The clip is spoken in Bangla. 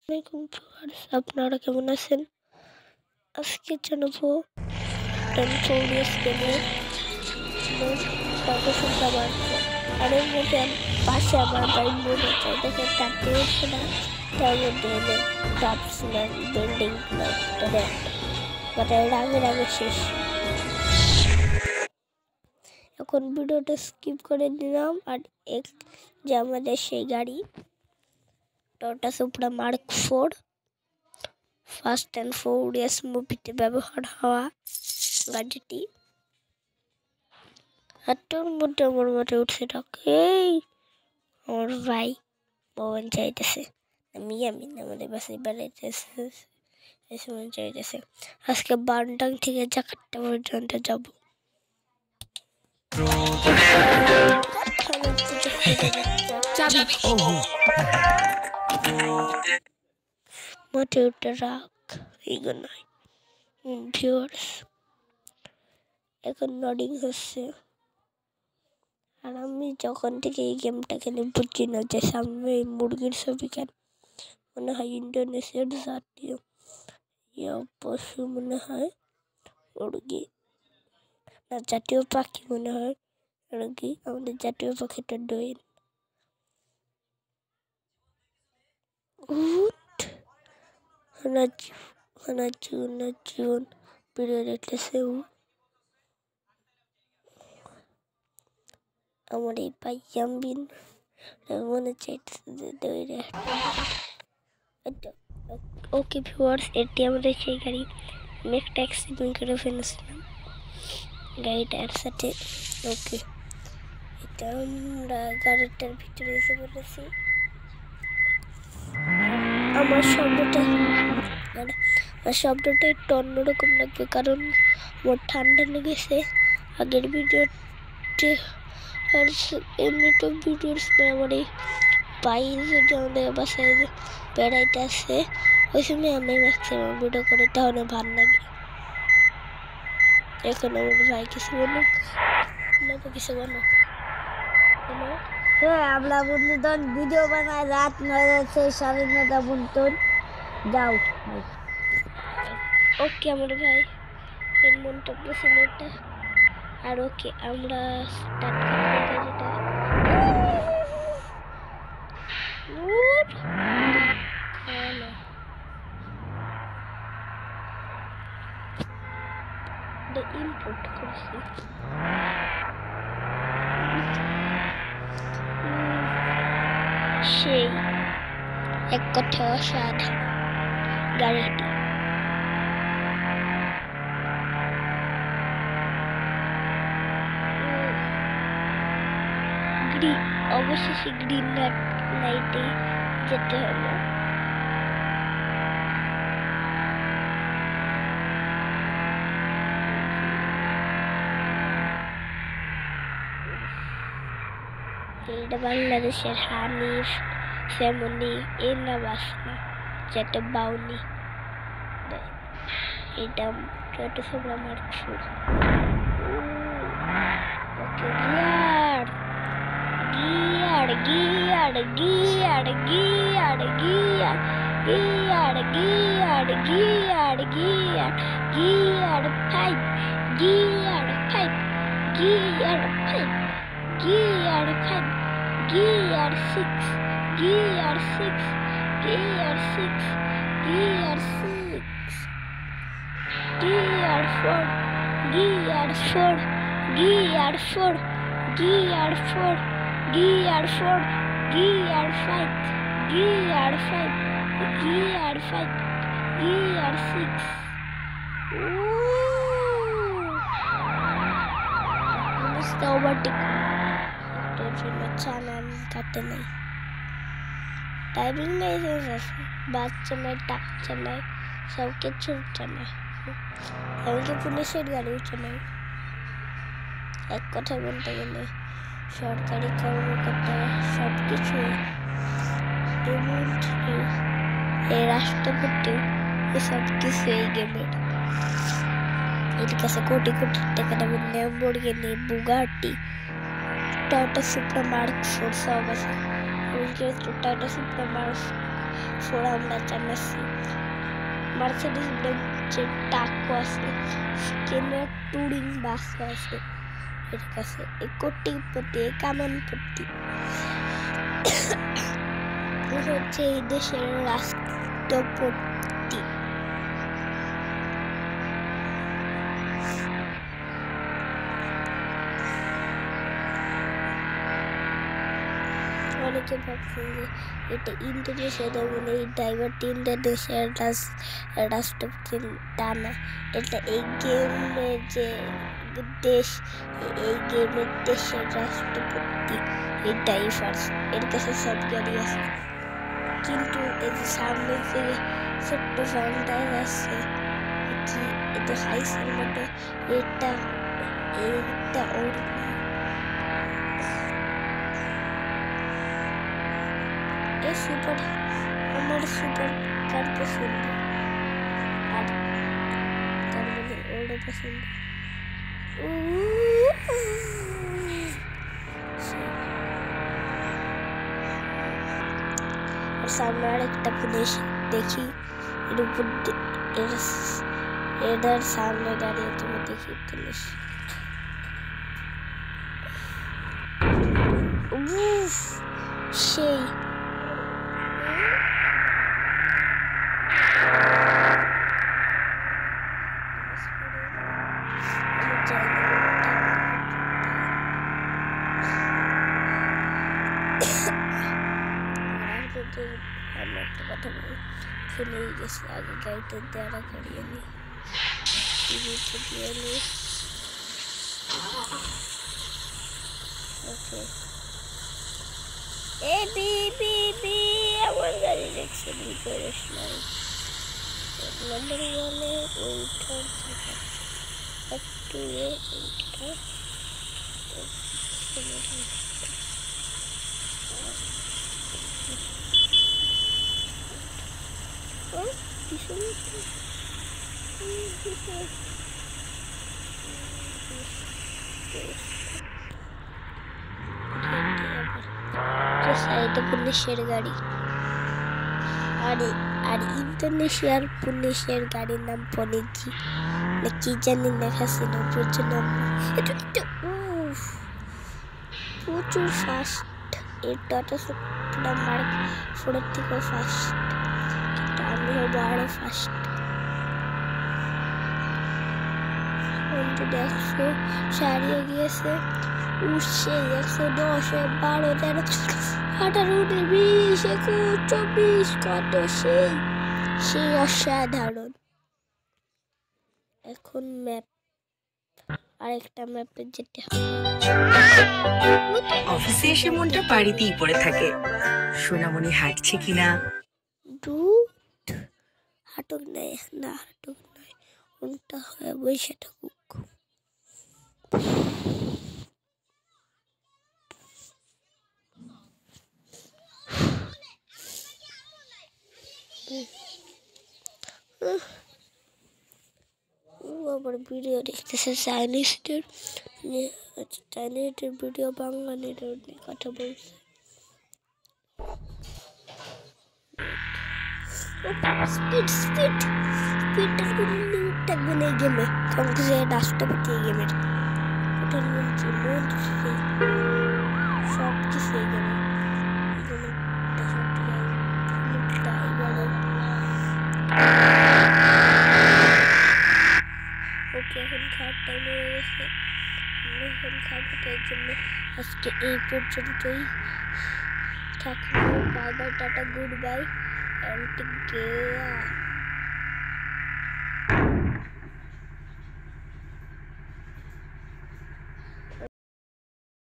আসসালামাইকুম ভিউয়ার্স, আপনারা কেমন আছেন? আজকে জানাবো টেনফোরিয়াস গেমের সর্বসংখ্যা বাড়ছে। আর এর মধ্যে পাশে আমার ভাই মনে চাই দেখে চারটে হচ্ছে না, তার মধ্যে এনে ক্রাফটসম্যান বিল্ডিং মানে রাগে শেষ। এখন ভিডিওটা স্কিপ করে দিলাম। আর এক যে আমাদের সেই গাড়ি Toyota Supra mark 4 fast and furious মুভিতে ব্যবহার হওয়া গাড়িটি। হাতের মধ্যে আমার মাথায় উঠছে এই আমার ভাই মোবাইল চাইতেছে, আমি আমাদের বাসায় বেড়াইতেছে চাইতেছে। আজকে বানডাং থেকে জাকার্তা পর্যন্ত যাবো। মাঠে উঠে রাখ এগুলো ভিউয়ার্স। এখন লোডিং হচ্ছে। আর আমি যখন থেকে এই গেমটা খেলে বুঝি না যে সামনে মুরগির ছবি কেন। মনে হয় ইন্ডোনেশিয়ার জাতীয় পশু, মনে হয় মুরগি না, জাতীয় পাখি মনে হয় মুরগি। আমাদের জাতীয় পাখিটা ডোয়েল। জীবন ভিডিও দেখতেছে আমার এই ভাই জাম্বিন মনে চাইতেছে। ওকে ভিউয়ার্স, এটি আমাদের সেই গাড়ি। আমি একটা অ্যাক্সিডেন্ট করে ফেলেছিলাম গাড়িটার সাথে। ওকে, এটা আমরা গাড়িটার ভিতরে এসে পড়েছি। আমার শব্দটা একটু অন্যরকম লাগবে কারণ আমার ঠান্ডা লেগেছে। আগের ভিডিওতে আর এমনিতে ভিডিওর সময় আমার এই ভাই যদি আমাদের বাসায় বেড়াইতে আসে, ওই সময় আমি ম্যাক্সিমাম ভিডিও করে, তাহলে ভালো লাগে। এখন আমার ভাই কিছু বলুক, কিছু বলো। হ্যাঁ, আমরা বন্ধুজন ভিডিও বানাই রাত 9টা থেকে 9:30 পর্যন্ত। যাও ওকে আমার ভাই এর মন্তব্য ছিল এটা। আর ওকে, আমরা স্টার্ট করবো গাড়িটা। ইম্পোর্ট করছি সেই এক কথা অসাধারণ গাড়িটি। অবশেষে গ্রিন লাইটে যেতে হলো। এটা বাংলাদেশের হানিফ সেমনি এর নাম আসনা, যেটা বাউনি। এটা Toyota Supra mark 4। Okay, gear gear gear gear gear gear gear gear gear gear 5 gear 5 gear 5 gear 5 gear 6 gear 6 gear 6 gear 6 gear 4 gear 4 gear 4 gear 4 gear 4 gear 5 gear 5 gear 5 gear 6। Overtake চালান কাটে নাই, ড্রাইভিং লাইসেন্স আছে, বাস চালায়, ট্রাক চালায়, সব কিছু চালায়, এমনকি পুলিশের গাড়িও চালায়। এক কথা বলতে গেলে সরকারি কর্মকর্তা সব কিছু, এই রাষ্ট্রপতি এসব কিছু এই গেমের। এর কাছে কোটি কোটি টাকা দামের Lamborghini, Bugatti, Toyota Supra mark 4 সব আছে। টয়োটা সুপ্রা মার্ক ফোর আমরা চালাচ্ছি। মার্সিডিজ বেঞ্চের টাকও আছে, স্কেনার টুরিং বাসও আছে এর কাছে। এই কোটিপতি, এই কামানপতি হচ্ছে এই দেশের রাষ্ট্রপতি। অনেকে ভাবছেন যে এটা ইন্দোনেশিয়া, যেমন এই ড্রাইভারটি ইন্দোনেশিয়ার রাষ্ট্রপতি, তা না, এটা এই গেমের যে দেশ, এই গেমের দেশের রাষ্ট্রপতি এই ড্রাইভার। এর কাছে সব গাড়ি আছে, কিন্তু এই যে সামনে যে ছোট্ট ফ্যানটা আছে, এটা হাইসের মতো, এটা ওর না। সুপার, আমার সুপার কার পছন্দ, আর তার মধ্যে ওরও পছন্দ। আর সামনে আরেকটা পুলিশ দেখি, এর উপর এটার সামনে দাঁড়িয়ে তুমি দেখি পুলিশ। সেই আমি একটা কথা বলি, ভুলেই গেছি, আগে গাড়িতে দাঁড়া করিয়ে নি, টিভিতে দিয়ে নি। ওকে, এ বি বি বি, আমার গাড়ি দেখছে করিস নাই। নম্বর ওয়ানে ওইটার জায়গা একটু এইটা সাইডে পুলিশের গাড়ি, আর ইন্দোনেশিয়ার পুলিশের গাড়ির নাম পনিজি না কি জানি লেখা ছিল, প্রচুর প্রচুর ফাস্ট। এই টাটা সুপার মার্ক ফোরের থেকেও ফাস্ট, কিন্তু আমি হবো আরো ফাস্ট। 100 সারিয়ে গিয়েছে, উঠছে 110, 12, 13, 18, 19, 20, 21, 24, কত সেই অসাধারণ। এখন ম্যাপ, আরেকটা ম্যাপে যেতে হবে। অফিসে এসে মনটা বাড়িতেই পড়ে থাকে, সোনামণি হাঁটছে কিনা। হাঁটুক নাই, না হাঁটুক নাই, উল্টা হয়ে বসে থাকুক। আবার ভিডিও দেখতেছে চাইনিজদের, চাইনিজদের ভিডিও বাঙালির কথা বলছে। স্পিডটার কোনো লিমিট থাকবে না এই গেমে, কারণ যে রাষ্ট্রপতি এই গেমের, প্রধানমন্ত্রী, মন্ত্রী, সব কিছু এই গেমে। ওকে, এখন খাওয়ার টাইম হয়ে গেছে, আমরা এখন খাবো, তাই জন্য আজকে এই পর্যন্তই থাকবো। Bye bye, tata, good bye, and Gaya.